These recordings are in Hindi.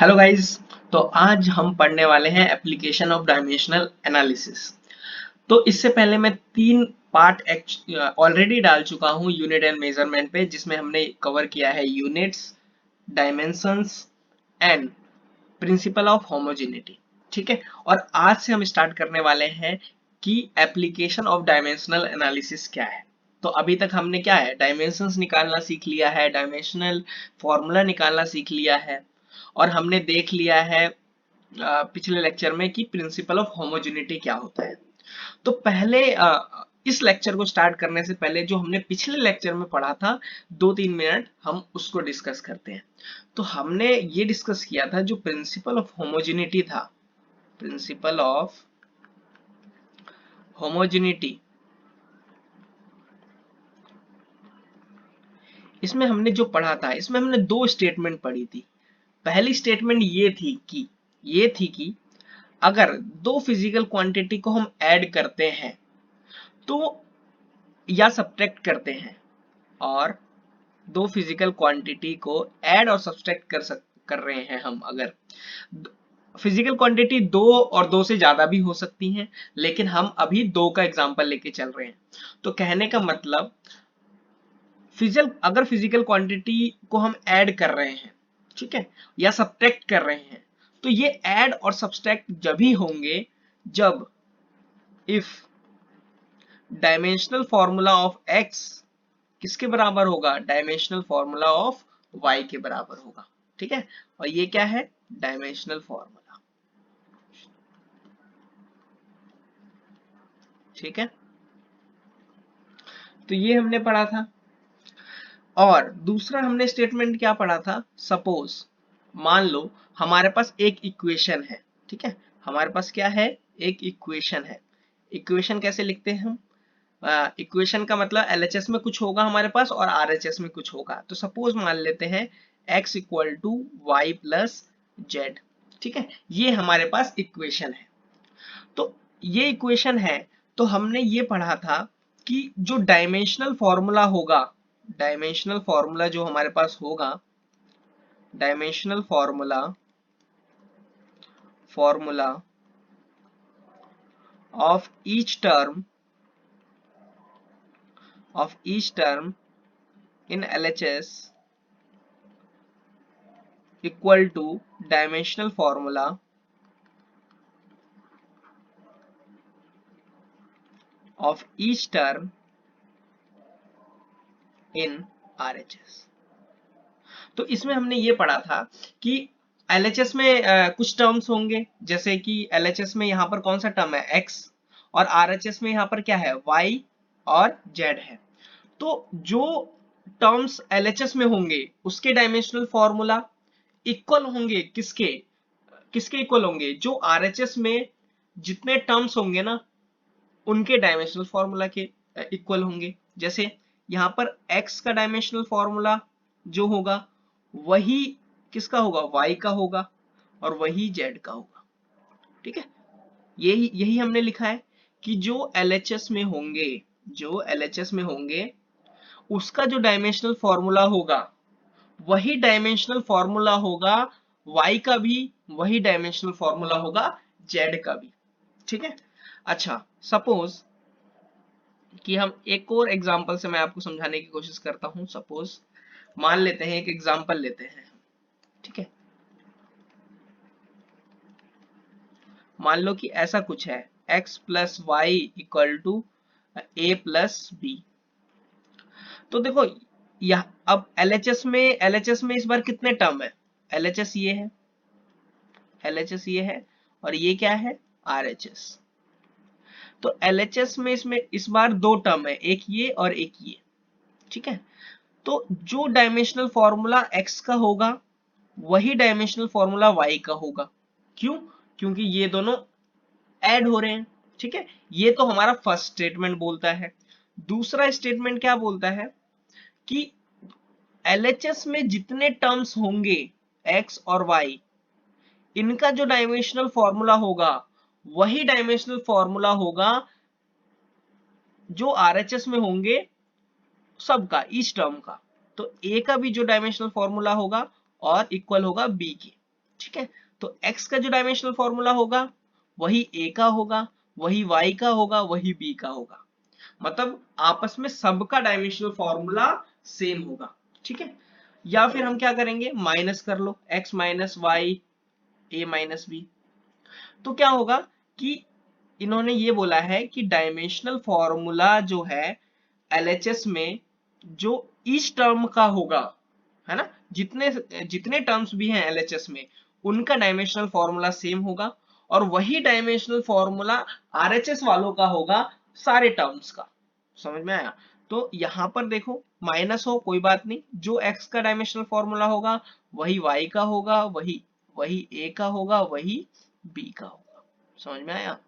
Hello guys. तो आज हम पढ़ने वाले हैं एप्लीकेशन ऑफ डायमेंशनल एनालिसिस। तो इससे पहले मैं 3 पार्ट ऑलरेडी डाल चुका हूं यूनिट एंड मेजरमेंट पे, जिसमें हमने कवर किया है units, dimensions and principle of homogeneity. ठीक है, और आज से हम स्टार्ट करने वाले हैं कि एप्लीकेशन ऑफ डायमेंशनल एनालिसिस क्या है। तो अभी तक हमने क्या है, डायमेंशंस निकालना सीख लिया है, डायमेंशनल फॉर्मूला निकालना सीख लिया है, और हमने देख लिया है पिछले लेक्चर में कि प्रिंसिपल ऑफ होमोजेनिटी क्या होता है। तो पहले इस लेक्चर को स्टार्ट करने से पहले जो हमने पिछले लेक्चर में पढ़ा था 2-3 मिनट हम उसको डिस्कस करते हैं। तो हमने ये डिस्कस किया था जो प्रिंसिपल ऑफ होमोजेनिटी था, प्रिंसिपल ऑफ होमोजेनिटी, इसमें हमने जो पढ़ा था इसमें हमने 2 स्टेटमेंट पढ़ी थी। पहली स्टेटमेंट ये थी कि अगर 2 फिजिकल क्वांटिटी को हम ऐड करते हैं तो या सब्ट्रैक्ट करते हैं, और 2 फिजिकल क्वांटिटी को ऐड और सब्ट्रैक्ट कर रहे हैं हम, अगर फिजिकल क्वांटिटी 2 और 2 से ज्यादा भी हो सकती हैं, लेकिन हम अभी 2 का एग्जांपल लेके चल रहे हैं। तो कहने का मतलब अगर फिजिकल क्वांटिटी को हम ऐड कर रहे हैं, ठीक है, या सब्ट्रैक्ट कर रहे हैं, तो ये ऐड और सब्ट्रैक्ट जब ही होंगे जब if dimensional formula of x किसके बराबर होगा, डायमेंशनल फॉर्मूला ऑफ y के बराबर होगा। ठीक है, और ये क्या है, डायमेंशनल फॉर्मूला। ठीक है, तो ये हमने पढ़ा था। और दूसरा हमने स्टेटमेंट क्या पढ़ा था, सपोज मान लो हमारे पास एक इक्वेशन है। ठीक है, हमारे पास क्या है, एक इक्वेशन है। इक्वेशन कैसे लिखते हैं हम, इक्वेशन का मतलब एलएचएस में कुछ होगा हमारे पास और आरएचएस में कुछ होगा। तो सपोज मान लेते हैं x equal to Y plus Z. ठीक है, ये हमारे पास इक्वेशन है। तो ये इक्वेशन है, तो हमने ये पढ़ा था कि जो डायमेंशनल फॉर्मूला होगा, डायमेंशनल फॉर्मूला जो हमारे पास होगा, dimensional formula of each term in LHS equal to dimensional formula of each term in RHS। तो इसमें हमने ये पढ़ा था कि LHS में कुछ टर्म्स होंगे, जैसे कि LHS में यहाँ पर कौन सा टर्म है, x, और RHS में यहाँ पर क्या है, y और z है। तो जो टर्म्स LHS में होंगे उसके डायमेंशनल फॉर्मूला इक्वल होंगे, किसके किसके इक्वल होंगे, जो आरएचएस में जितने टर्म्स होंगे ना उनके डायमेंशनल फॉर्मूला के इक्वल होंगे। जैसे यहाँ पर x का डायमेंशनल फॉर्मूला जो होगा वही किसका होगा, y का होगा, और वही z का होगा। ठीक है, यही यही हमने लिखा है कि जो एलएचएस में होंगे, जो एलएचएस में होंगे उसका जो डायमेंशनल फॉर्मूला होगा वही डायमेंशनल फॉर्मूला होगा y का भी, वही डायमेंशनल फॉर्मूला होगा z का भी। ठीक है, अच्छा सपोज कि हम एक और एग्जांपल से मैं आपको समझाने की कोशिश करता हूं। सपोज मान लेते हैं, एक एग्जांपल लेते हैं। ठीक है, मान लो कि ऐसा कुछ है, x plus Y equal to A plus B. तो देखो यह अब एलएचएस में इस बार कितने टर्म है, एलएचएस ये है, एलएचएस ये है, और ये क्या है, आरएचएस। तो एलएचएस में इसमें इस बार 2 टर्म है, एक ये और एक ये। ठीक है, तो जो डायमेंशनल फॉर्मूला x का होगा वही डायमेंशनल फॉर्मूला y का होगा। क्यों, क्योंकि ये दोनों ऐड हो रहे हैं। ठीक है, ये तो हमारा फर्स्ट स्टेटमेंट बोलता है। दूसरा स्टेटमेंट क्या बोलता है कि एलएचएस में जितने टर्म्स होंगे x और y, इनका जो डायमेंशनल फॉर्मूला होगा वही डायमेंशनल फॉर्मूला होगा जो आरएचएस में होंगे सबका, ईच टर्म का। तो a का भी जो डायमेंशनल फॉर्मूला होगा और इक्वल होगा b के। ठीक है। तो x का जो डायमेंशनल फॉर्मूला होगा वही a का होगा, वही y का होगा, वही b का होगा। मतलब आपस में सबका डायमेंशनल फॉर्मूला सेम होगा, ठीक है। या फिर हम क्या करेंगे, माइनस कर लो, x minus Y a minus B. तो क्या होगा कि इन्होंने ये बोला है कि डायमेंशनल फॉर्मूला जो है LHS में जो इस टर्म का होगा, है ना, जितने जितने टर्म्स भी हैं LHS में उनका डायमेंशनल फॉर्मूला सेम होगा, और वही डायमेंशनल फॉर्मूला RHS वालों का होगा सारे टर्म्स का। समझ में आया? तो यहां पर देखो माइनस हो कोई बात नहीं, जो x का डायमेंशनल फॉर्मूला होगा वही y का होगा, वही वही a का होगा, वही b का होगा। समझ में आया?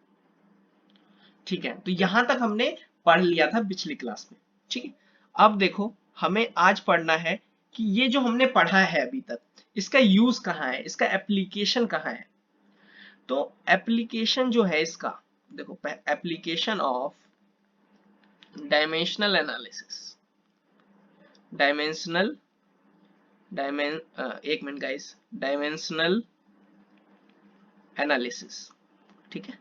ठीक है, तो यहां तक हमने पढ़ लिया था पिछली क्लास में, ठीक है। अब देखो हमें आज पढ़ना है कि ये जो हमने पढ़ा है अभी तक इसका यूज कहाँ है, इसका एप्लीकेशन कहाँ है। तो एप्लीकेशन जो है इसका, देखो application of dimensional analysis, dimensional एक मिनट गाइस, डायमेंशनल एनालिसिस, ठीक है।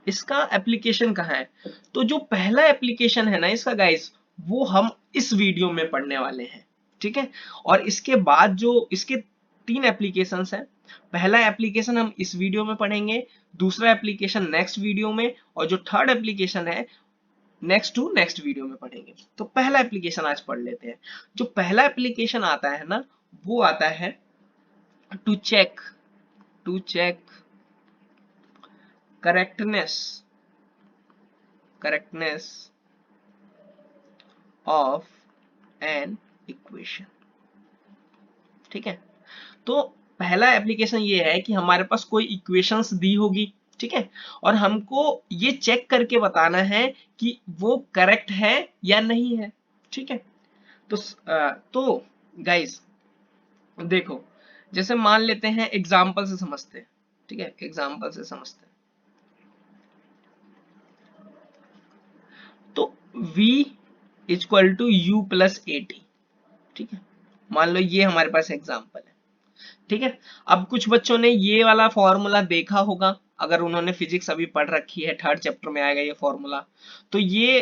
इसका एप्लीकेशन कहाँ है, तो जो पहला एप्लीकेशन है ना इसका गाइस, वो हम इस वीडियो में पढ़ने वाले हैं, ठीक है। और इसके बाद जो इसके 3 एप्लीकेशंस हैं, पहला एप्लीकेशन हम इस वीडियो में पढ़ेंगे, दूसरा एप्लीकेशन नेक्स्ट वीडियो में, और जो थर्ड एप्लीकेशन है नेक्स्ट टू नेक्स्ट वीडियो में पढ़ेंगे। तो पहला एप्लीकेशन आज पढ़ लेते हैं। जो पहला एप्लीकेशन आता है ना, वो आता है to check correctness of an equation, ठीक है। तो पहला एप्लीकेशन ये है कि हमारे पास कोई इक्वेशंस दी होगी, ठीक है, और हमको ये चेक करके बताना है कि वो करेक्ट है या नहीं है, ठीक है। तो गाइस देखो, जैसे मान लेते हैं, एग्जाम्पल से समझते हैं, ठीक है, एग्जाम्पल से समझते हैं। तो v equal to u plus AT, ठीक है, मान लो ये हमारे पास एग्जाम्पल है, ठीक है। अब कुछ बच्चों ने ये वाला फॉर्मूला देखा होगा, अगर उन्होंने फिजिक्स अभी पढ़ रखी है, थर्ड चैप्टर में आएगा ये फॉर्मूला, तो ये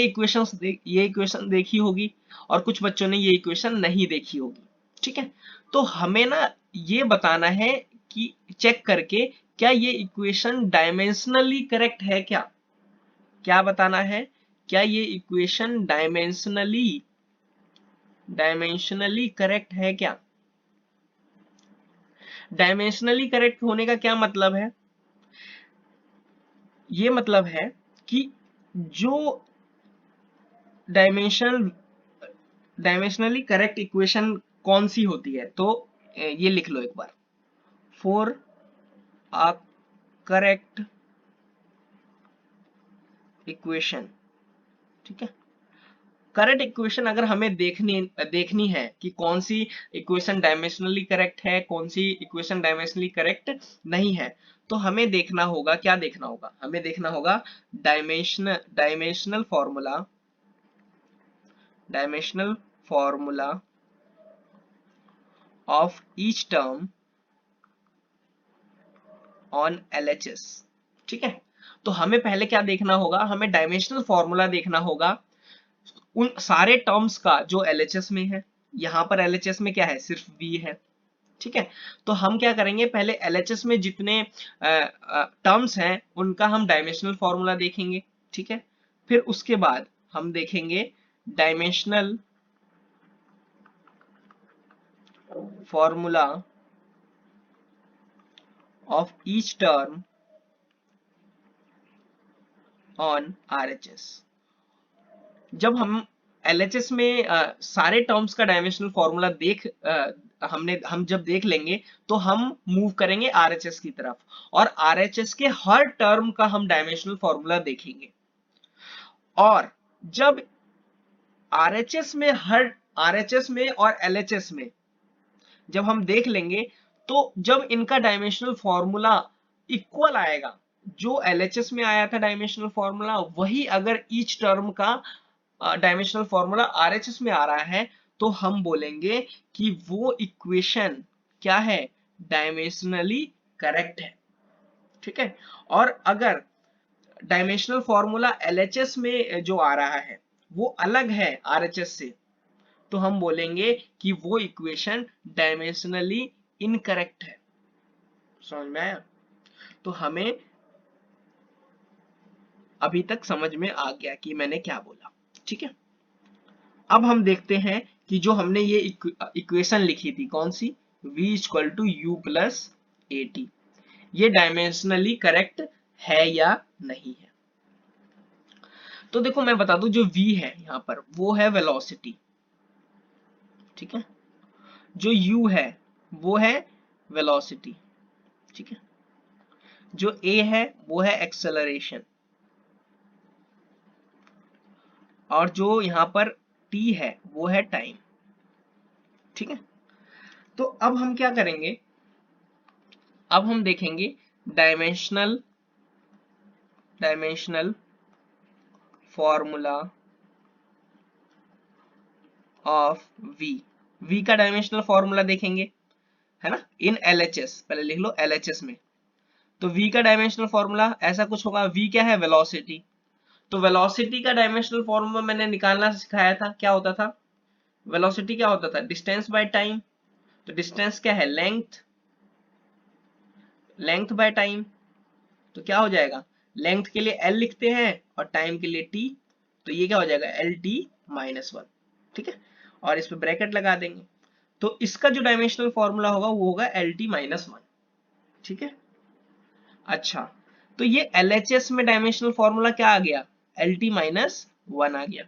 इक्वेशन देखी होगी, और कुछ बच्चों ने ये इक्वेशन नहीं देखी होगी, ठीक है। तो हमें ना ये बताना है कि चेक करके क्या ये इक्वेशन डायमेंशनली करेक्ट है, क्या बताना है, क्या ये इक्वेशन डायमेंशनली करेक्ट है क्या। डायमेंशनली करेक्ट होने का क्या मतलब है, ये मतलब है कि जो डायमेंशनली करेक्ट इक्वेशन कौन सी होती है, तो ये लिख लो एक बार, फॉर अ करेक्ट इक्वेशन, ठीक है। करेक्ट इक्वेशन अगर हमें देखनी है कि कौन सी इक्वेशन डायमेंशनली करेक्ट है, कौन सी इक्वेशन डायमेंशनली करेक्ट नहीं है, तो हमें देखना होगा, क्या देखना होगा, हमें देखना होगा dimensional formula of each term on LHS, ठीक है। तो हमें पहले क्या देखना होगा, हमें डायमेंशनल फॉर्मूला देखना होगा उन सारे टर्म्स का जो LHS में है। यहां पर LHS में क्या है, सिर्फ v है, ठीक है। तो हम क्या करेंगे, पहले LHS में जितने टर्म्स हैं उनका हम डायमेंशनल फॉर्मूला देखेंगे, ठीक है। फिर उसके बाद हम देखेंगे dimensional formula of each term on RHS। जब हम LHS में सारे टर्म्स का डायमेंशनल फॉर्मूला हम जब देख लेंगे, तो हम मूव करेंगे RHS की तरफ, और RHS के हर टर्म का हम डायमेंशनल फॉर्मूला देखेंगे। और जब RHS में और LHS में जब हम देख लेंगे, तो जब इनका डायमेंशनल फॉर्मूला इक्वल आएगा, जो LHS में आया था डायमेंशनल फॉर्मूला, वही अगर ईच टर्म का डायमेंशनल फॉर्मूला RHS में आ रहा है, तो हम बोलेंगे कि वो इक्वेशन क्या है, डायमेंशनली करेक्ट है। ठीक है, और अगर डायमेंशनल फॉर्मूला एलएचएस में जो आ रहा है वो अलग है आरएचएस से, तो हम बोलेंगे कि वो इक्वेशन डायमेंशनली इनकरेक्ट है। समझ में आया? तो हमें अभी तक समझ में आ गया कि मैंने क्या बोला। ठीक है, अब हम देखते हैं कि जो हमने ये इक्वेशन लिखी थी कौन सी, v equal to U plus A T, ये डायमेंशनली करेक्ट है या नहीं है। तो देखो मैं बता दूं, जो v है यहाँ पर वो है वेलोसिटी। ठीक है, जो u है वो है वेलोसिटी। ठीक है, जो a है वो है एक्सेलरेशन, और जो यहाँ पर t है वो है टाइम। ठीक है, तो अब हम क्या करेंगे, अब हम देखेंगे डायमेंशनल फॉर्मूला ऑफ v का डायमेंशनल फॉर्मूला देखेंगे, है ना, इन एलएचएस। पहले लिख लो एलएचएस में। तो v का डायमेंशनल फॉर्मूला ऐसा कुछ होगा, v क्या है, वेलोसिटी। तो वेलोसिटी का डायमेंशनल फॉर्मूला मैंने निकालना सिखाया था, क्या होता था, वेलोसिटी क्या होता था, डिस्टेंस बाय टाइम। तो डिस्टेंस क्या है, लेंथ बाय टाइम। तो क्या हो जाएगा, लेंथ के लिए l लिखते हैं और टाइम के लिए t, तो ये क्या हो जाएगा, एल टी माइनस वन। ठीक है, और इस पे ब्रैकेट लगा देंगे। तो इसका जो डायमेंशनल फॉर्मूला होगा वो होगा एल टी माइनस वन। ठीक है, अच्छा, तो ये LHS में डायमेंशनल फॉर्मूला क्या आ गया, एल टी माइनस वन आ गया।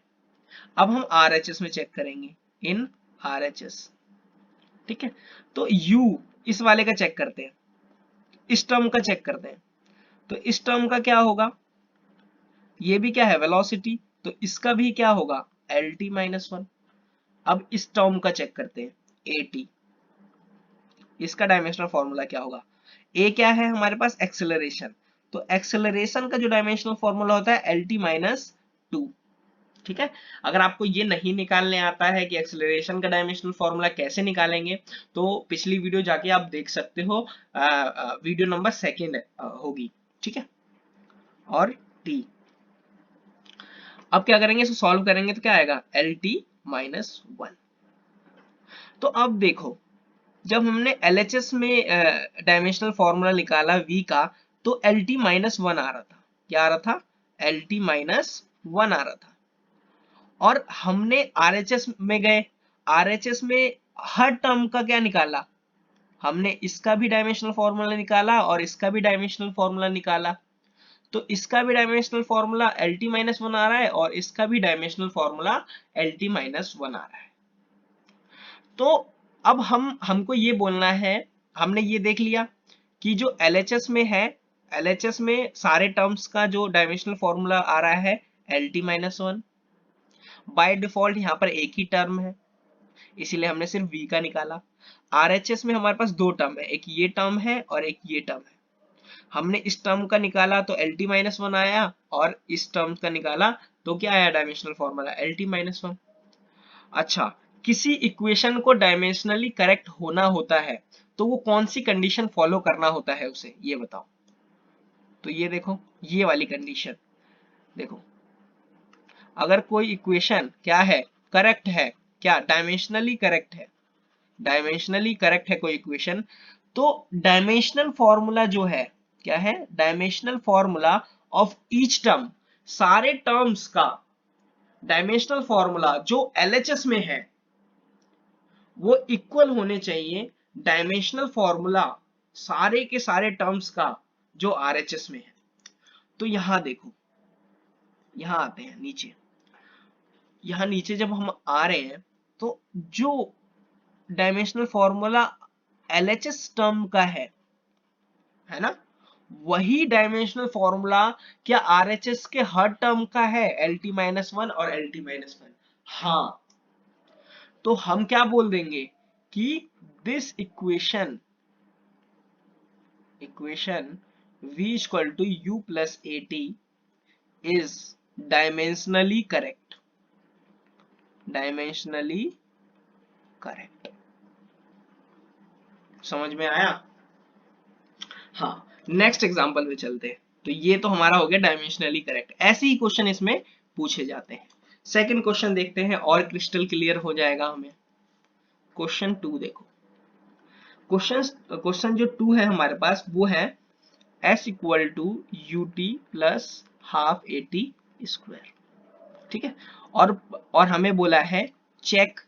अब हम RHS में चेक करेंगे, इन RHS। ठीक है, तो U इस वाले का चेक करते हैं, इस टर्म का चेक करते हैं। तो इस टर्म का क्या होगा, ये भी क्या है, वेलोसिटी, तो इसका भी क्या होगा, एल टी माइनस वन। अब इस टर्म का चेक करते हैं, ए टी, इसका डायमेंशनल फॉर्मूला क्या होगा, ए क्या है हमारे पास, एक्सेलरेशन। तो एक्सेलरेशन का जो डायमेंशनल फॉर्मूला होता है एल टी माइनस टू। ठीक है, अगर आपको ये नहीं निकालने आता है कि एक्सेलरेशन का डायमेंशनल फॉर्मूला कैसे निकालेंगे, तो पिछली वीडियो जाके आप देख सकते हो, वीडियो नंबर सेकंड होगी। ठीक है, और टी, अब क्या करेंगे, इसको सॉल्व करेंगे तो क्या आएगा, एल टी माइनस वन। तो अब देखो, जब हमने LHS में डायमेंशनल फॉर्मूला निकाला v का, तो एल टी माइनस वन आ रहा था, क्या आ रहा था, एल टी माइनस वन आ रहा था। और हमने RHS में गए, RHS में हर टर्म का क्या निकाला, हमने इसका भी डायमेंशनल फॉर्मूला निकाला और इसका भी डायमेंशनल फॉर्मूला निकाला। तो इसका भी dimensional formula L T minus one आ रहा है और इसका भी dimensional formula L T minus one आ रहा है। तो अब हमको ये बोलना है, हमने ये देख लिया कि जो LHS में है, LHS में सारे टर्म्स का जो डायमेंशनल फॉर्मूला आ रहा है L T minus one. By default यहाँ पर एक ही टर्म है, इसीलिए हमने सिर्फ v का निकाला। RHS में हमारे पास दो टर्म है, एक ये टर्म है और एक ये टर्म है। हमने इस टर्म का निकाला तो एल टी माइनस वन आया, और इस टर्म का निकाला तो क्या आया, dimensional formula L T minus one. अच्छा, किसी इक्वेशन को डायमेंशनली करेक्ट होना होता है तो वो कौन सी कंडीशन फॉलो करना होता है उसे, ये बताओ। तो ये देखो, ये वाली कंडीशन देखो, अगर कोई इक्वेशन क्या है, करेक्ट है, क्या डायमेंशनली करेक्ट है, डायमेंशनली करेक्ट है कोई इक्वेशन, तो डायमेंशनल फॉर्मूला जो है क्या है, dimensional formula of each term, सारे टर्म्स का डायमेंशनल फॉर्मूला जो LHS में है वो इक्वल होने चाहिए डायमेंशनल फॉर्मूला सारे के सारे टर्म्स का जो RHS में है। तो यहां देखो, यहां आते हैं नीचे, यहां नीचे जब हम आ रहे हैं तो जो डायमेंशनल फॉर्मूला LHS टर्म का है ना, वही डायमेंशनल फॉर्मूला क्या RHS के हर टर्म का है, एल टी माइनस वन और एल टी माइनस वन। हाँ, तो हम क्या बोल देंगे कि this equation v equal to u plus A T is dimensionally correct, dimensionally correct. समझ में आया? हाँ, नेक्स्ट एग्जांपल में चलते हैं। तो ये तो हमारा हो गया डायमेंशनली करेक्ट। ऐसे ही क्वेश्चन इसमें पूछे जाते हैं। सेकंड क्वेश्चन देखते हैं और क्रिस्टल क्लियर हो जाएगा हमें। क्वेश्चन 2 देखो। क्वेश्चन जो 2 है हमारे पास वो है s equal to ut plus half at square. ठीक है, और हमें बोला है check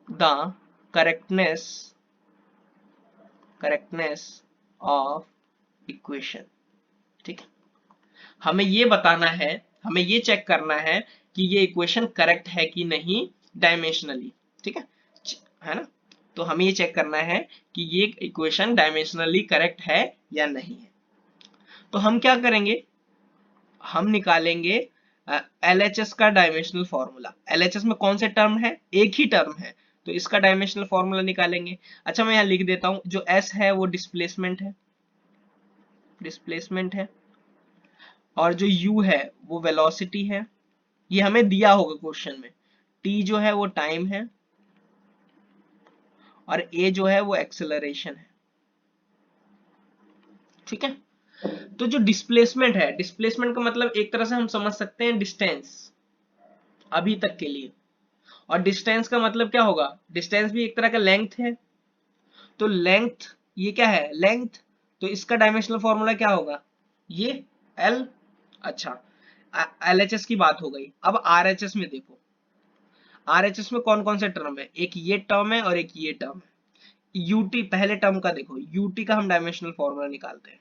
the correctness of equation. ठीक है, हमें ये बताना है, हमें ये चेक करना है कि ये इक्वेशन करेक्ट है कि नहीं डायमेंशनली। ठीक है ना? तो हमें ये चेक करना है कि ये इक्वेशन डायमेंशनली करेक्ट है या नहीं है। तो हम क्या करेंगे, हम निकालेंगे LHS का डायमेंशनल फॉर्मूला। LHS में कौन से टर्म है, एक ही टर्म है, तो इसका डायमेंशनल फॉर्मूला निकालेंगे। अच्छा, मैं यहाँ लिख देता हूं, जो S है वो डिस्प्लेसमेंट है, और जो U है वो वेलोसिटी है। ये हमें दिया होगा क्वेश्चन में। T जो है वो टाइम है, और A जो है वो एक्सेलरेशन है। ठीक है, तो जो डिस्प्लेसमेंट है, डिस्प्लेसमेंट का मतलब एक तरह से हम समझ सकते हैं डिस्टेंस अभी तक के लिए, और डिस्टेंस का मतलब क्या होगा, डिस्टेंस भी एक तरह का लेंथ है। तो लेंथ, ये क्या है, लेंथ, तो इसका डायमेंशनल फॉर्मूला क्या होगा, ये L। अच्छा, LHS की बात हो गई। अब RHS में देखो, RHS में कौन कौन से टर्म है, एक ये टर्म है और एक ये टर्म है। UT पहले टर्म का देखो, UT का हम डायमेंशनल फॉर्मूला निकालते हैं।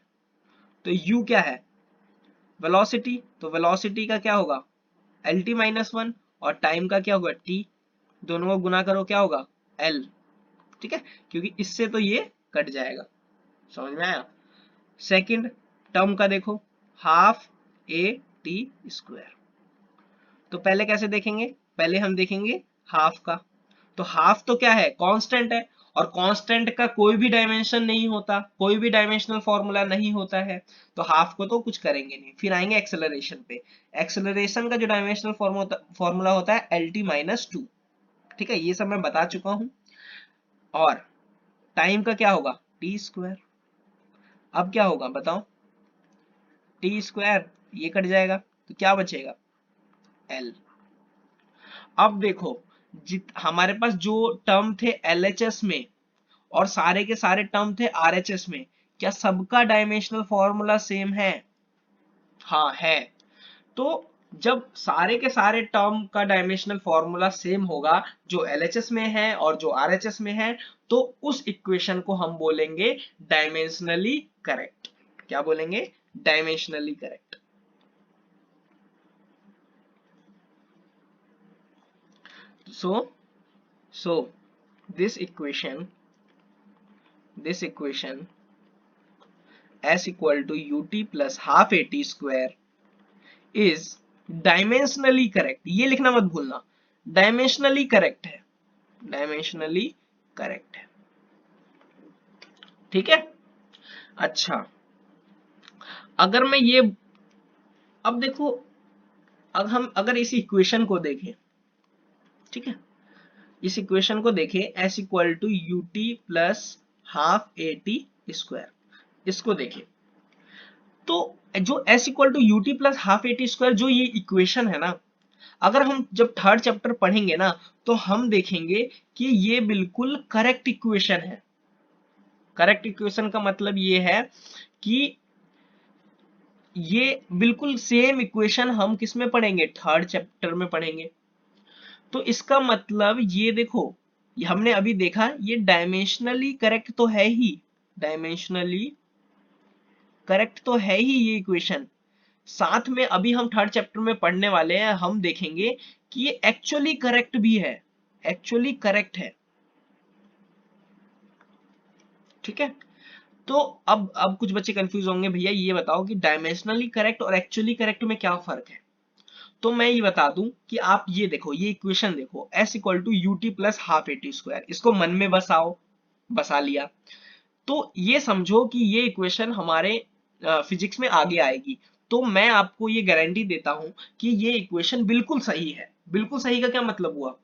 तो U क्या है, वेलोसिटी, तो वेलोसिटी का क्या होगा LT माइनस 1, और टाइम का क्या होगा T, दोनों को गुना करो क्या होगा L। ठीक है, क्योंकि इससे तो ये कट जाएगा। समझ में आया? सेकंड टर्म का देखो, हाफ AT स्क्वायर। तो पहले कैसे देखेंगे, पहले हम देखेंगे हाफ का। तो हाफ तो क्या है, कांस्टेंट है, और कांस्टेंट का कोई भी डायमेंशन नहीं होता, कोई भी डायमेंशनल फॉर्मूला नहीं होता है, तो हाफ को तो कुछ करेंगे नहीं। फिर आएंगे एक्सेलरेशन पे। एक्सेलरेशन का जो डायमेंशनल फॉर्मूला होता है LT माइनस 2। ठीक है, ये सब मैं बता चुका हूं। और टाइम का क्या होगा T स्क्वायर। अब क्या होगा बताओ, T स्क्वायर, ये कट जाएगा, तो क्या बचेगा L। अब देखो, हमारे पास जो टर्म थे LHS में और सारे के सारे टर्म थे RHS में, क्या सबका डायमेंशनल फॉर्मूला सेम है? हाँ है। तो जब सारे के सारे टर्म का डायमेंशनल फॉर्मूला सेम होगा, जो LHS में है और जो RHS में है, तो उस इक्वेशन को हम बोलेंगे डायमेंशनली करेक्ट। क्या बोलेंगे, dimensionally correct. so this equation s equal to ut plus half at square is dimensionally correct. ये लिखना मत भूलना, डायमेंशनली करेक्ट है, डायमेंशनली करेक्ट है। ठीक है, अच्छा, अगर मैं ये, अब देखो, अब हम अगर इस इक्वेशन को देखें, ठीक है, इस इक्वेशन को देखें, s equal to ut plus half at square, इसको देखें, तो जो s equal to ut plus half at square, जो ये इक्वेशन है ना, अगर हम जब थर्ड चैप्टर पढ़ेंगे ना, तो हम देखेंगे कि ये बिल्कुल करेक्ट इक्वेशन है। करेक्ट इक्वेशन का मतलब ये है कि ये बिल्कुल सेम इक्वेशन हम किस में पढ़ेंगे, थर्ड चैप्टर में पढ़ेंगे। तो इसका मतलब ये देखो, ये हमने अभी देखा, ये डायमेंशनली करेक्ट तो है ही, डायमेंशनली करेक्ट तो है ही ये इक्वेशन। साथ में अभी हम थर्ड चैप्टर में पढ़ने वाले हैं, हम देखेंगे कि ये एक्चुअली करेक्ट भी है, एक्चुअली करेक्ट है। ठीक है, तो अब कुछ बच्चे कंफ्यूज होंगे, भैया ये बताओ कि डायमेंशनली करेक्ट और एक्चुअली करेक्ट में क्या फर्क है। तो मैं ये बता दूं कि आप ये देखो, ये इक्वेशन देखो, s equal to ut plus half at square, इसको मन में बसाओ, बसा लिया, तो ये समझो कि ये इक्वेशन हमारे फिजिक्स में आगे आएगी। तो मैं आपको ये गारंटी देता हूं कि ये इक्वेशन बिल्कुल सही है। बिल्कुल सही का क्या मतलब हुआ,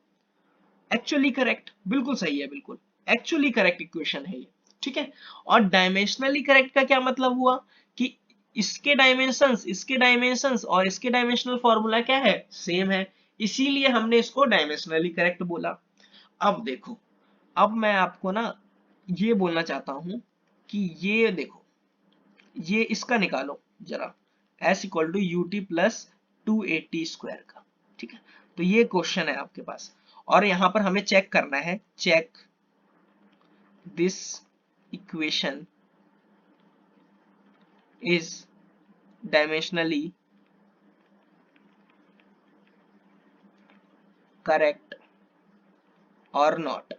एक्चुअली करेक्ट, बिल्कुल सही है, बिल्कुल एक्चुअली करेक्ट इक्वेशन है ये, ठीक है। और डायमेंशनली करेक्ट का क्या मतलब हुआ कि इसके डायमेंशंस और इसके डायमेंशनल फॉर्मूला क्या है, सेम है, इसीलिए हमने इसको डायमेंशनली करेक्ट बोला। अब देखो, अब मैं आपको ना ये बोलना चाहता हूं कि ये देखो, ये इसका निकालो जरा, s equal to U T plus 280 square का, ठीक है। तो ये क्वेश्चन है आपके पास, और यहां पर हमें चेक करना है, check this equation is dimensionally correct और नॉट।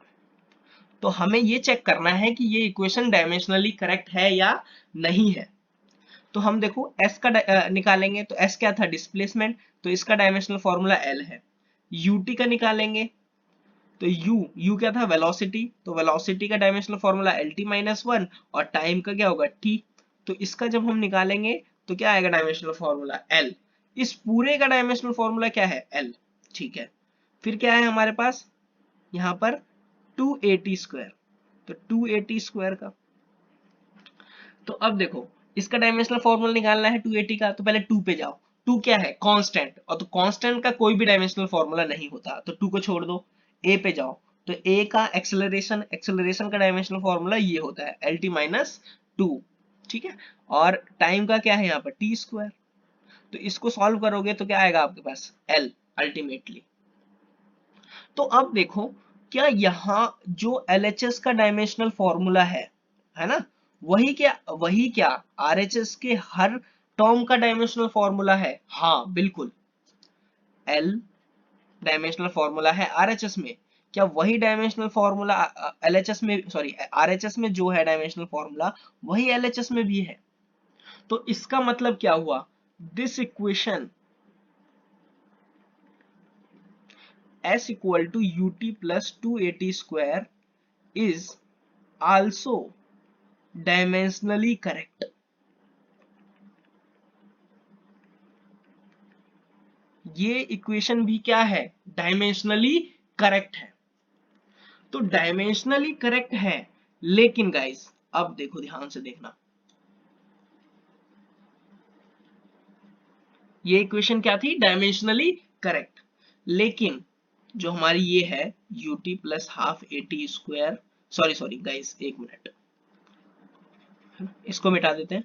तो हमें ये चेक करना है कि ये इक्वेशन डायमेंशनली करेक्ट है या नहीं है। तो हम देखो s का निकालेंगे, तो s क्या था, डिस्प्लेसमेंट, तो इसका डायमेंशनल फॉर्मूला l है। ut का निकालेंगे तो u क्या था, वेलोसिटी, तो वेलोसिटी का डायमेंशनल फॉर्मूला lt माइनस 1, और टाइम का क्या होगा, t। तो इसका जब हम निकालेंगे तो क्या आएगा, डायमेंशनल फॉर्मूला l। इस पूरे का डायमेंशनल फॉर्मूला क्या है, l, ठीक है। फिर क्या है हमारे पास यहाँ पर 280 स्क्वायर, तो 280 स्क्वायर का, तो अब देखो इसका डायमेंशनल फॉर्मूला निकालना है 280 का, तो पहले 2 पे जाओ। 2 क्या है, कांस्टेंट, और तो कांस्टेंट का कोई भी डायमेंशनल फॉर्मूला नहीं होता, तो 2 को छोड़ दो। a पे जाओ, तो a का एक्सेलरेशन, एक्सेलरेशन का डायमेंशनल फॉर्मूला ये होता है lt माइनस 2, ठीक है। और टाइम का क्या है यहाँ पर t स्क्वायर, तो इसको सॉल्व करोगे तो क्या आएगा आपके पास, l अल्टीमेटली। तो अब देखो, क्या यहाँ जो LHS का डायमेंशनल फॉर्मूला है ना, वही क्या RHS के हर टर्म का डायमेंशनल फॉर्मूला है, हाँ बिल्कुल। L डायमेंशनल फॉर्मूला है RHS में, क्या वही डायमेंशनल फॉर्मूला LHS में, सॉरी RHS में जो है डायमेंशनल फॉर्मूला, वही LHS में भी है। तो इसका मतलब क्या हुआ, this equation s equal to ut plus 280 square is also dimensionally correct। ये इक्वेशन भी क्या है, डायमेंशनली करेक्ट है। तो डायमेंशनली करेक्ट है, लेकिन गाइस अब देखो, ध्यान से देखना, ये इक्वेशन क्या थी, डायमेंशनली करेक्ट, लेकिन जो हमारी ये है ut plus half 80 square, sorry sorry guys एक मिनट, इसको मिटा देते हैं,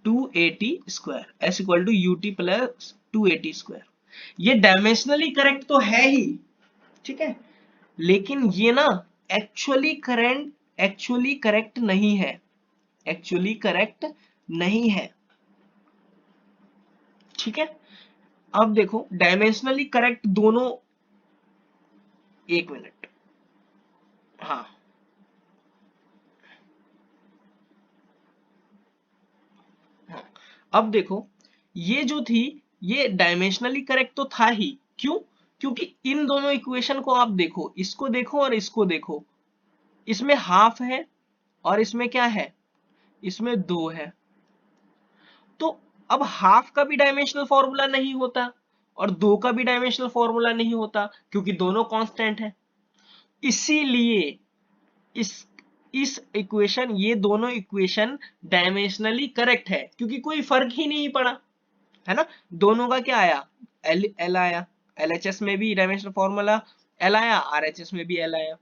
280 square s equal to ut plus 280 square, ये डायमेंशनली करेक्ट तो है ही, ठीक है, लेकिन ये ना एक्चुअली करेक्ट नहीं है, एक्चुअली करेक्ट नहीं है, ठीक है। अब देखो डायमेंशनली करेक्ट दोनों, एक मिनट, हाँ हाँ, अब देखो ये जो थी, ये डायमेंशनली करेक्ट तो था ही, क्यों, क्योंकि इन दोनों इक्वेशन को आप देखो, इसको देखो और इसको देखो, इसमें हाफ है और इसमें क्या है, इसमें 2 है। तो अब हाफ का भी डायमेंशनल फॉर्मूला नहीं होता और 2 का भी डायमेंशनल फॉर्मूला नहीं होता, क्योंकि दोनों कांस्टेंट है। इसीलिए इस इस इक्वेशन, ये दोनों इक्वेशन डायमेंशनली करेक्ट है, क्योंकि कोई फर्क ही नहीं पड़ा, है ना। दोनों का क्या आया, एल आया, LHS में भी डायमेंशनल फॉर्मूला एल आया, RHS में भी एल आया।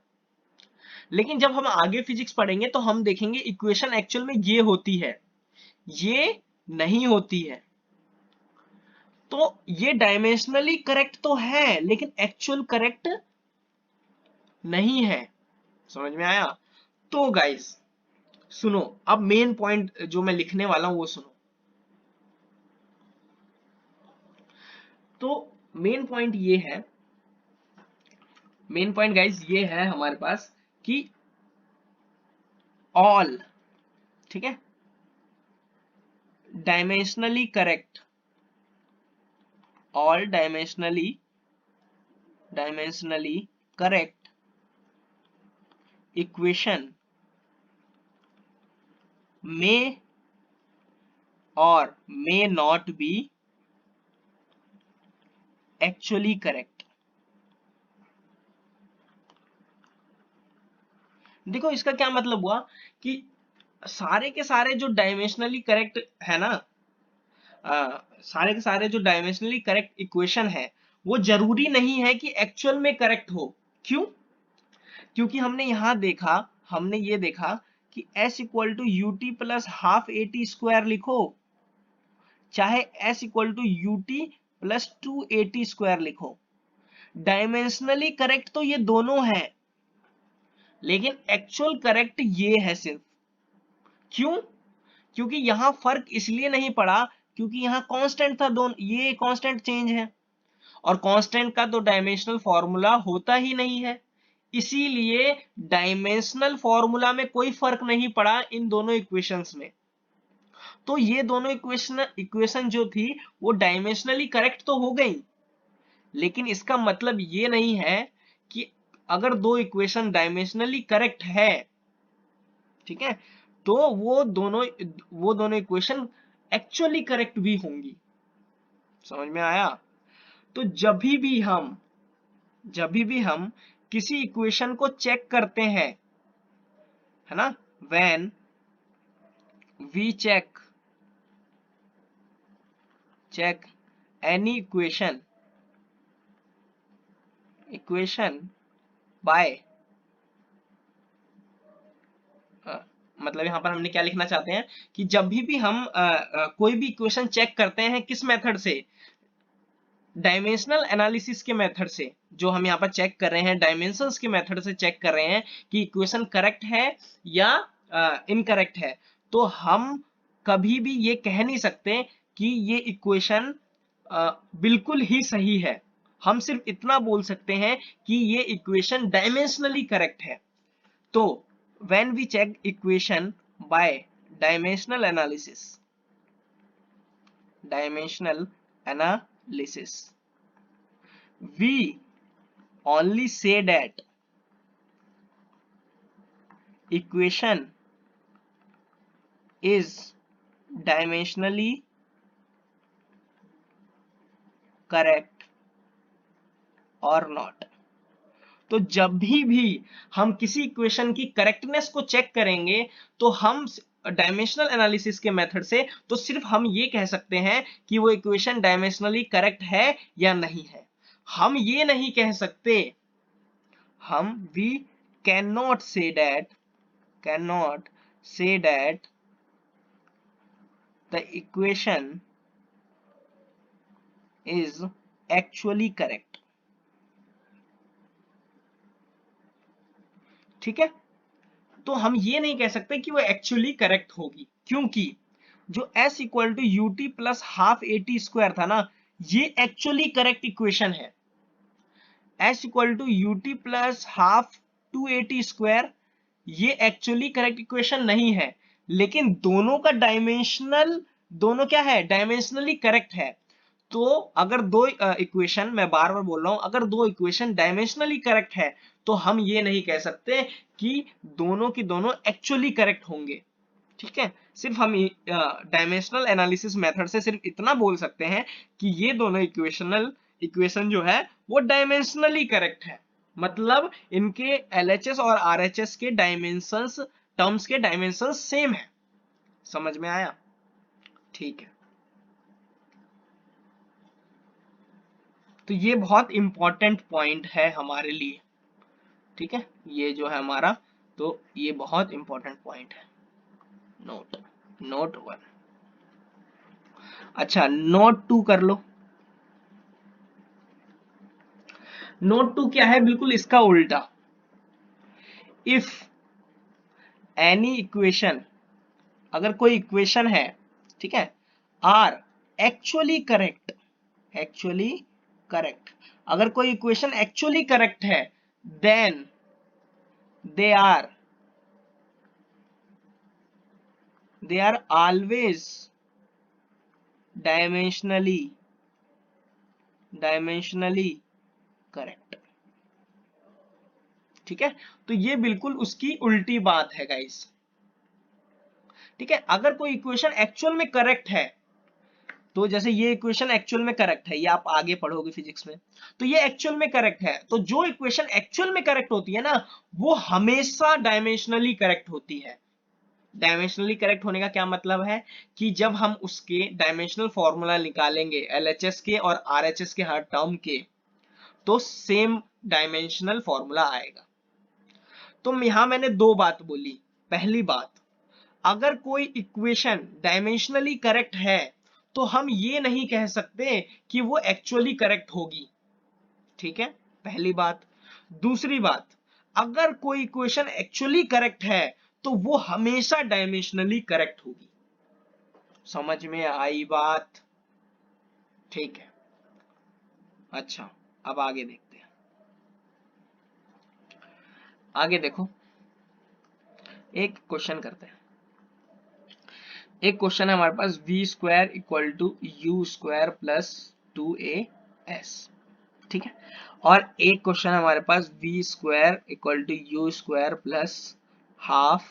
लेकिन जब हम आगे फिजिक्स पढ़ेंगे तो हम देखेंगे इक्वेशन एक्चुअल में ये होती है, ये नहीं होती है। तो ये डायमेंशनली करेक्ट तो है, लेकिन एक्चुअल करेक्ट नहीं है, समझ में आया। तो गाइस सुनो, अब मेन पॉइंट जो मैं लिखने वाला हूं वो सुनो। तो मेन पॉइंट ये है, मेन पॉइंट गाइस ये है हमारे पास कि ऑल, ठीक है, dimensionally correct, all dimensionally correct equation may or may not be actually correct। देखो इसका क्या मतलब हुआ कि सारे के सारे जो डायमेंशनली करेक्ट है ना, सारे के सारे जो डायमेंशनली करेक्ट इक्वेशन है वो जरूरी नहीं है कि एक्चुअल में करेक्ट हो। क्यों? क्योंकि हमने ये देखा कि s equal to U T plus half A T square लिखो, चाहे s equal to U T plus two A T square लिखो, डायमेंशनली करेक्ट तो ये दोनों हैं, लेकिन एक्चुअल करेक्ट ये है सिर्फ। क्यों? क्योंकि यहां फर्क इसलिए नहीं पड़ा क्योंकि यहां कांस्टेंट था, दोनों ये कांस्टेंट चेंज है, और कांस्टेंट का तो डायमेंशनल फॉर्मूला होता ही नहीं है, इसीलिए डायमेंशनल फॉर्मूला में कोई फर्क नहीं पड़ा इन दोनों इक्वेशंस में। तो ये दोनों इक्वेशन जो थी वो डायमेंशनली करेक्ट तो हो गई, लेकिन इसका मतलब ये नहीं है कि अगर दो इक्वेशन डायमेंशनली करेक्ट है, ठीक है, तो वो दोनों इक्वेशन एक्चुअली करेक्ट भी होंगी। समझ में आया? तो जब भी हम किसी इक्वेशन को चेक करते हैं, है ना, when we check any equation by, मतलब यहां पर हमने क्या लिखना चाहते हैं कि जब भी हम कोई भी इक्वेशन चेक करते हैं, किस मेथड से? डायमेंशनल एनालिसिस के मेथड से। जो हम यहाँ पर चेक कर रहे हैं डायमेंशंस के मेथड से चेक कर रहे हैं कि इक्वेशन करेक्ट है या इनकरेक्ट है, तो हम कभी भी ये कह नहीं सकते कि ये इक्वेशन बिल्कुल ही सही है। हम सिर्फ इतना बोल सकते हैं कि ये इक्वेशन डायमेंशनली करेक्ट है। तो when we check equation by dimensional analysis, we only say that equation is dimensionally correct or not। तो जब भी हम किसी इक्वेशन की करेक्टनेस को चेक करेंगे तो हम डायमेंशनल एनालिसिस के मेथड से तो सिर्फ हम ये कह सकते हैं कि वो इक्वेशन डायमेंशनली करेक्ट है या नहीं है। हम ये नहीं कह सकते, we cannot say that the equation is actually correct। ठीक है, तो हम ये नहीं कह सकते कि वो एक्चुअली करेक्ट होगी, क्योंकि जो s equal to U T plus half A T square था ना, ये एक्चुअली करेक्ट इक्वेशन है। s equal to U T plus half two A T square ये एक्चुअली करेक्ट इक्वेशन नहीं है, लेकिन दोनों का दोनों क्या है? डायमेंशनली करेक्ट है। तो अगर दो इक्वेशन, मैं बार बार बोल रहा हूं, अगर दो इक्वेशन डायमेंशनली करेक्ट है तो हम ये नहीं कह सकते कि दोनों की दोनों एक्चुअली करेक्ट होंगे। ठीक है, सिर्फ हम डायमेंशनल एनालिसिस मेथड से सिर्फ इतना बोल सकते हैं कि ये दोनों इक्वेशन जो है वो डायमेंशनली करेक्ट है, मतलब इनके LHS और RHS के डायमेंशंस, टर्म्स के डायमेंशंस सेम है। समझ में आया? ठीक है, तो ये बहुत इंपॉर्टेंट पॉइंट है हमारे लिए। ठीक है, ये जो है हमारा, तो ये बहुत इंपॉर्टेंट पॉइंट है। नोट 1। अच्छा, नोट 2 कर लो। नोट 2 क्या है? बिल्कुल इसका उल्टा। इफ एनी इक्वेशन, अगर कोई इक्वेशन है, ठीक है, आर एक्चुअली करेक्ट, अगर कोई इक्वेशन एक्चुअली करेक्ट है, then they are always dimensionally correct. ठीक है, तो ये बिल्कुल उसकी उल्टी बात है गाइस। ठीक है, अगर कोई इक्वेशन एक्चुअल में करेक्ट है तो जैसे ये इक्वेशन एक्चुअल में करेक्ट है, ये आप आगे पढ़ोगे फिजिक्स में, तो ये एक्चुअल में करेक्ट है। तो जो इक्वेशन एक्चुअल में करेक्ट होती है ना, वो हमेशा डायमेंशनली करेक्ट होती है। डायमेंशनली करेक्ट होने का क्या मतलब है कि जब हम उसके डायमेंशनल फॉर्मूला निकालेंगे एलएचएस के और आरएचएस के हर टर्म के, तो सेम डायमेंशनल फॉर्मूला आएगा। तो यहां मैंने दो बात बोली। पहली बात, अगर कोई इक्वेशन डायमेंशनली करेक्ट है तो हम ये नहीं कह सकते कि वो एक्चुअली करेक्ट होगी, ठीक है, पहली बात। दूसरी बात, अगर कोई इक्वेशन एक्चुअली करेक्ट है तो वो हमेशा डायमेंशनली करेक्ट होगी। समझ में आई बात? ठीक है। अच्छा, अब आगे देखते हैं। आगे देखो, एक क्वेश्चन करते हैं। एक क्वेश्चन है हमारे पास, V square equal to U square plus 2as, ठीक है। और एक क्वेश्चन हमारे पास V square equal to U square plus half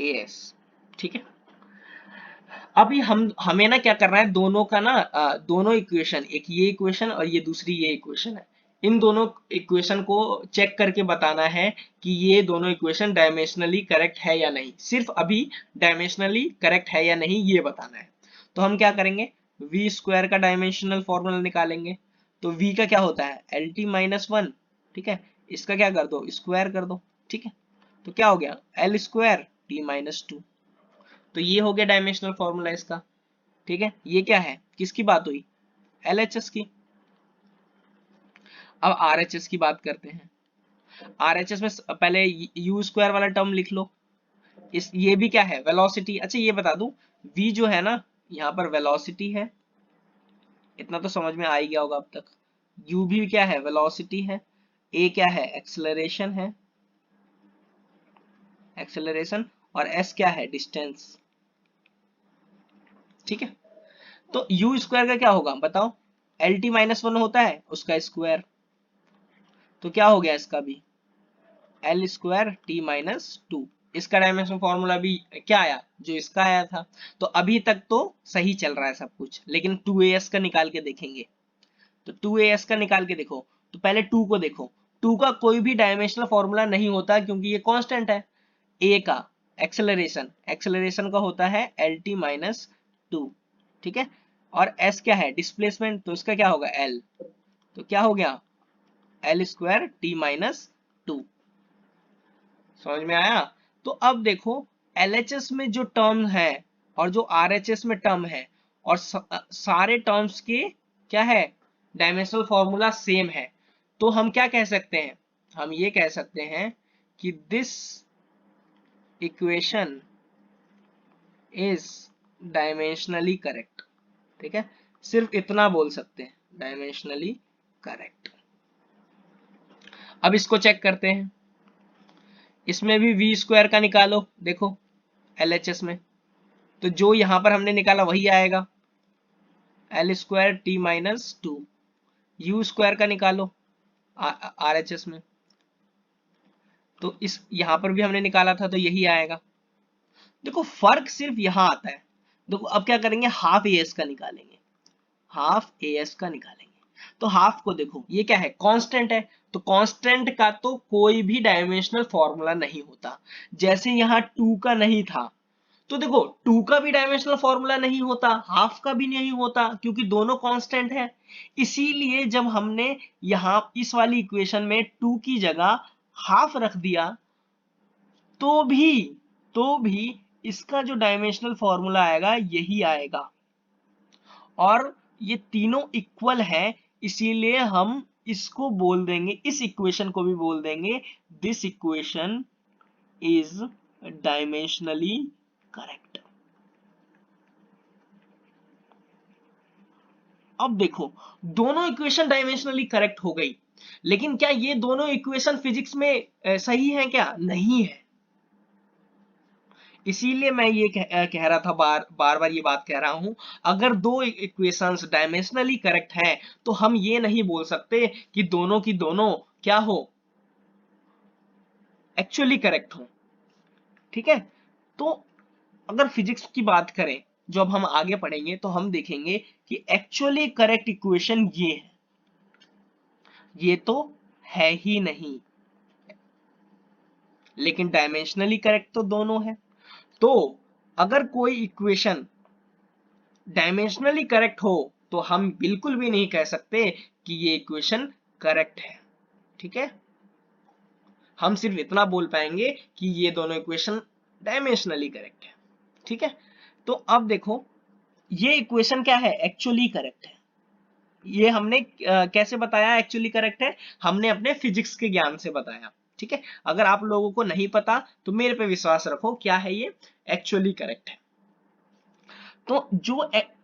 as, ठीक है। अभी हमें ना क्या करना है, दोनों का ना दोनों इक्वेशन, एक ये इक्वेशन और ये दूसरी ये इक्वेशन है, इन दोनों इक्वेशन को चेक करके बताना है कि ये दोनों इक्वेशन डायमेंशनली करेक्ट है या नहीं। सिर्फ अभी डायमेंशनली करेक्ट है या नहीं ये बताना है। तो हम क्या करेंगे, वी स्क्वायर का डायमेंशनल फॉर्मूला निकालेंगे। तो वी का क्या होता है, एल टी माइनस वन, ठीक है। इसका क्या कर दो, स्क्वायर कर दो, ठीक है। तो क्या हो गया, L square T minus two. तो ये हो गया डायमेंशनल फॉर्मूला इसका, ठीक है। ये क्या है, किसकी बात हुई, एलएचएस की। अब आरएचएस की बात करते हैं। आरएचएस में पहले यू स्क्वायर वाला टर्म लिख लो। इस ये भी क्या है, वेलोसिटी। अच्छा ये बता दूं, v जो है ना, यहाँ पर वेलोसिटी है, इतना तो समझ में आ ही गया होगा अब तक। u भी क्या है, वेलोसिटी है। a क्या है, एक्सेलरेशन है, एक्सेलरेशन। और s क्या है, डिस्टेंस, ठीक है। तो u स्क्वायर का क्या होगा बताओ, एल टी माइनस वन होता है उसका स्क्वायर, तो क्या हो गया इसका भी, L square T minus two. इसका डायमेंशन फॉर्मूला भी क्या आया, जो इसका आया था। तो अभी तक तो सही चल रहा है सब कुछ, लेकिन 2as का निकाल के देखेंगे। तो 2as का निकाल के देखो, तो पहले 2 को देखो। 2 का कोई भी डायमेंशनल फॉर्मूला नहीं होता क्योंकि ये कांस्टेंट है। a का एक्सेलरेशन, एक्सेलरेशन का होता है एल टी माइनस टू, ठीक है। और s क्या है, डिस्प्लेसमेंट, तो इसका क्या होगा, l। तो क्या हो गया, L square T minus two. समझ में आया? तो अब देखो, एलएचएस में जो टर्म है और जो आरएचएस में टर्म है, और सारे टर्म्स के क्या है, डायमेंशनल फॉर्मूला सेम है। तो हम क्या कह सकते हैं, हम ये कह सकते हैं कि this equation is dimensionally correct, ठीक है। सिर्फ इतना बोल सकते हैं, डायमेंशनली करेक्ट। अब इसको चेक करते हैं। इसमें भी वी स्क्वायर का निकालो, देखो एलएचएस में, तो जो यहां पर हमने निकाला वही आएगा, L square T minus two. U square का निकालो आरएचएस में, तो इस यहां पर भी हमने निकाला था तो यही आएगा। देखो फर्क सिर्फ यहां आता है। देखो अब क्या करेंगे, हाफ एएस का निकालेंगे, हाफ एएस का निकालेंगे। तो हाफ को देखो, ये क्या है, कांस्टेंट है। तो कांस्टेंट का तो कोई भी डायमेंशनल फॉर्मूला नहीं होता। जैसे यहाँ 2 का नहीं था, तो देखो 2 का भी डायमेंशनल फॉर्मूला नहीं होता, हाफ का भी नहीं होता, क्योंकि दोनों कांस्टेंट है। इसीलिए जब हमने यहां इस वाली इक्वेशन में 2 की जगह हाफ रख दिया, तो भी तो भी इसका जो डायमेंशनल फॉर्मूला आएगा यही आएगा। और ये तीनों इक्वल है, इसीलिए हम इसको बोल देंगे, इस इक्वेशन को भी बोल देंगे, this equation is dimensionally correct. अब देखो, दोनों इक्वेशन डायमेंशनली करेक्ट हो गई, लेकिन क्या ये दोनों इक्वेशन फिजिक्स में सही है क्या, नहीं है। इसीलिए मैं ये कह रहा था, बार बार ये बात कह रहा हूं, अगर दो इक्वेशंस डायमेंशनली करेक्ट हैं तो हम ये नहीं बोल सकते कि दोनों की दोनों क्या हो, एक्चुअली करेक्ट हो, ठीक है। तो अगर फिजिक्स की बात करें, जब हम आगे पढ़ेंगे तो हम देखेंगे कि एक्चुअली करेक्ट इक्वेशन ये है, ये तो है ही नहीं, लेकिन डायमेंशनली करेक्ट तो दोनों है। तो अगर कोई इक्वेशन डायमेंशनली करेक्ट हो तो हम बिल्कुल भी नहीं कह सकते कि ये इक्वेशन करेक्ट है। ठीक है, हम सिर्फ इतना बोल पाएंगे कि ये दोनों इक्वेशन डायमेंशनली करेक्ट है। ठीक है, तो अब देखो ये इक्वेशन क्या है, एक्चुअली करेक्ट है। ये हमने कैसे बताया एक्चुअली करेक्ट है, हमने अपने फिजिक्स के ज्ञान से बताया। ठीक है, अगर आप लोगों को नहीं पता तो मेरे पे विश्वास रखो, क्या है ये एक्चुअली करेक्ट है। तो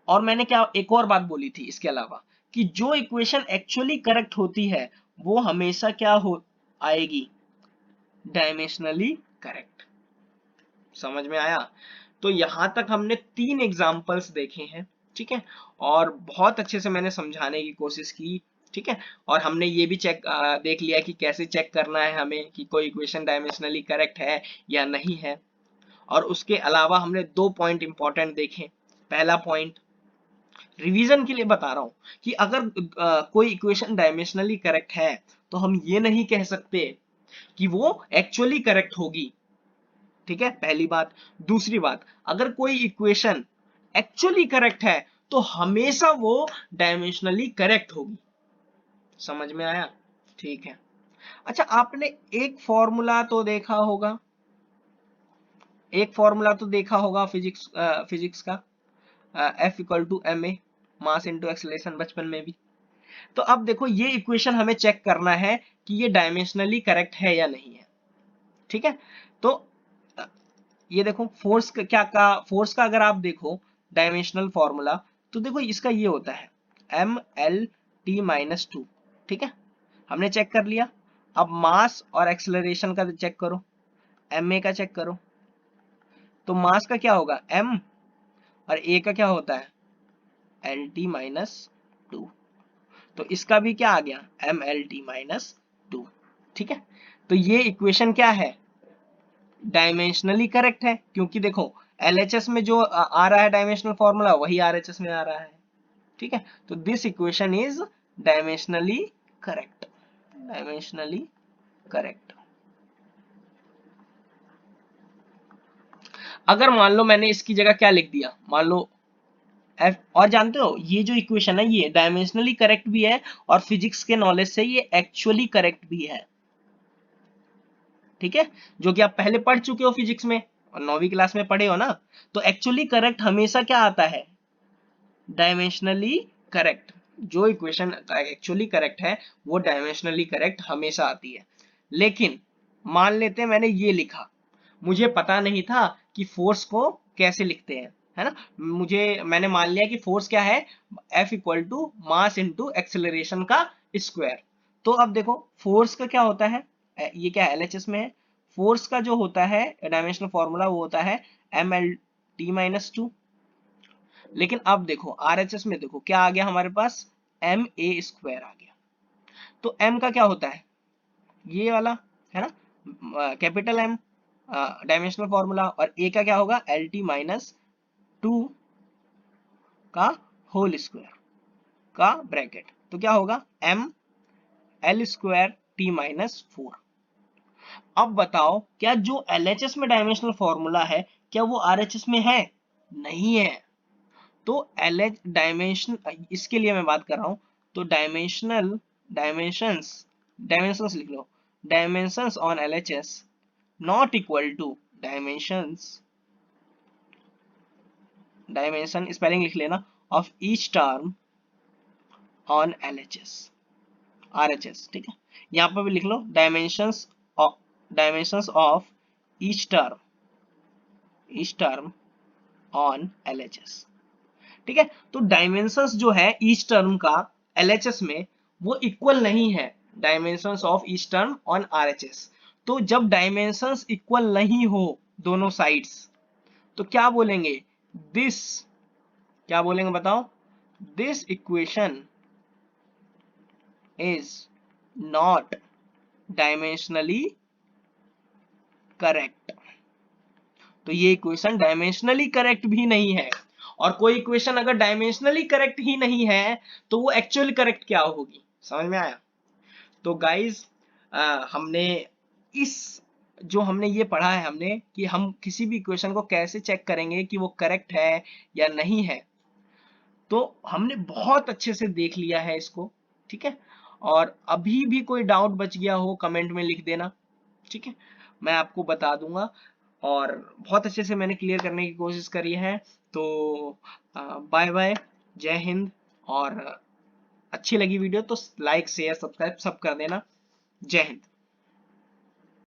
और मैंने क्या एक और बात बोली थी इसके अलावा, कि जो इक्वेशन एक्चुअली करेक्ट होती है वो हमेशा क्या हो आएगी, डायमेंशनली करेक्ट। समझ में आया? तो यहां तक हमने 3 एग्जांपल्स देखे हैं। ठीक है, और बहुत अच्छे से मैंने समझाने की कोशिश की। ठीक है, और हमने ये भी देख लिया कि कैसे चेक करना है हमें कि कोई इक्वेशन डायमेंशनली करेक्ट है या नहीं है। और उसके अलावा हमने 2 पॉइंट इंपॉर्टेंट देखे। पहला पॉइंट रिवीजन के लिए बता रहा हूं कि अगर कोई इक्वेशन डायमेंशनली करेक्ट है तो हम ये नहीं कह सकते कि वो एक्चुअली करेक्ट होगी। ठीक है, पहली बात। दूसरी बात, अगर कोई इक्वेशन एक्चुअली करेक्ट है तो हमेशा वो डायमेंशनली करेक्ट होगी। समझ में आया? ठीक है। अच्छा, आपने एक फॉर्मूला तो देखा होगा, एक फॉर्मूला तो देखा होगा फिजिक्स का, F equal to ma, mass into acceleration, बचपन में भी। तो अब देखो ये इक्वेशन हमें चेक करना है कि ये डायमेंशनली करेक्ट है या नहीं है। ठीक है, तो ये देखो फोर्स का अगर आप देखो डायमेंशनल फॉर्मूला, तो देखो इसका ये होता है mlt-2। ठीक है, हमने चेक कर लिया। अब मास और एक्सेलरेशन का चेक करो, ma का चेक करो। तो मास का क्या होगा m, और a का क्या होता है lt-2। तो इसका भी क्या आ गया mlt-2। ठीक है, तो ये इक्वेशन क्या है, डायमेंशनली करेक्ट है, क्योंकि देखो LHS में जो आ रहा है डायमेंशनल फॉर्मूला वही RHS में आ रहा है। ठीक है, तो this equation is dimensionally correct, dimensionally correct. अगर मान लो मैंने इसकी जगह क्या लिख दिया, मान लो F, और जानते हो ये जो इक्वेशन है ये डायमेंशनली करेक्ट भी है और फिजिक्स के नॉलेज से ये एक्चुअली करेक्ट भी है। ठीक है, जो कि आप पहले पढ़ चुके हो फिजिक्स में और 9वीं क्लास में पढ़े हो ना। तो एक्चुअली करेक्ट हमेशा क्या आता है, डायमेंशनली करेक्ट। जो इक्वेशन एक्चुअली करेक्ट है वो डायमेंशनली करेक्ट हमेशा आती है। लेकिन मान लेते हैं मैंने ये लिखा, मुझे पता नहीं था कि फोर्स को कैसे लिखते हैं, है ना। मैंने मान लिया कि फोर्स क्या है, F equal to mass into acceleration का स्क्वायर। तो अब देखो फोर्स का क्या होता है, ये क्या है LHS में है, फोर्स का जो होता है डायमेंशनल फॉर्मूला वो होता है mlt-2। लेकिन अब देखो RHS में देखो क्या आ गया हमारे पास, ma² आ गया। तो m का क्या होता है, ये वाला है ना, कैपिटल M, डायमेंशनल फॉर्मूला, और a का क्या होगा lt-2 का होल स्क्वायर का ब्रैकेट। तो क्या होगा m l²t-4। अब बताओ क्या जो LHS में डायमेंशनल फॉर्मूला है क्या वो RHS में है, नहीं है। तो LH डायमेंशन, इसके लिए मैं बात कर रहा हूं, तो डायमेंशंस लिख लो, dimensions on LHS not equal to dimension spelling लिख लेना of each term on RHS। ठीक है, यहां पर भी लिख लो dimensions of each term on LHS। ठीक है, तो डायमेंशंस जो है ईच टर्म का LHS में वो इक्वल नहीं है dimensions of each term on RHS। तो जब डायमेंशंस इक्वल नहीं हो दोनों साइड्स तो क्या बोलेंगे, दिस, क्या बोलेंगे बताओ, this equation is not dimensionally correct. तो ये इक्वेशन डायमेंशनली करेक्ट भी नहीं है और कोई इक्वेशन अगर डायमेंशनली करेक्ट ही नहीं है तो वो एक्चुअली करेक्ट क्या होगी, समझ में आया। तो गाइज हमने इस जो हमने ये पढ़ा है हमने कि हम किसी भी इक्वेशन को कैसे चेक करेंगे कि वो करेक्ट है या नहीं है, तो हमने बहुत अच्छे से देख लिया है इसको, ठीक है। और अभी भी कोई डाउट बच गया हो कमेंट में लिख देना, ठीक है, मैं आपको बता दूंगा। और बहुत अच्छे से मैंने क्लियर करने की कोशिश करी है। तो बाय बाय, जय हिंद। और अच्छी लगी वीडियो तो लाइक शेयर सब्सक्राइब सब कर देना। जय हिंद।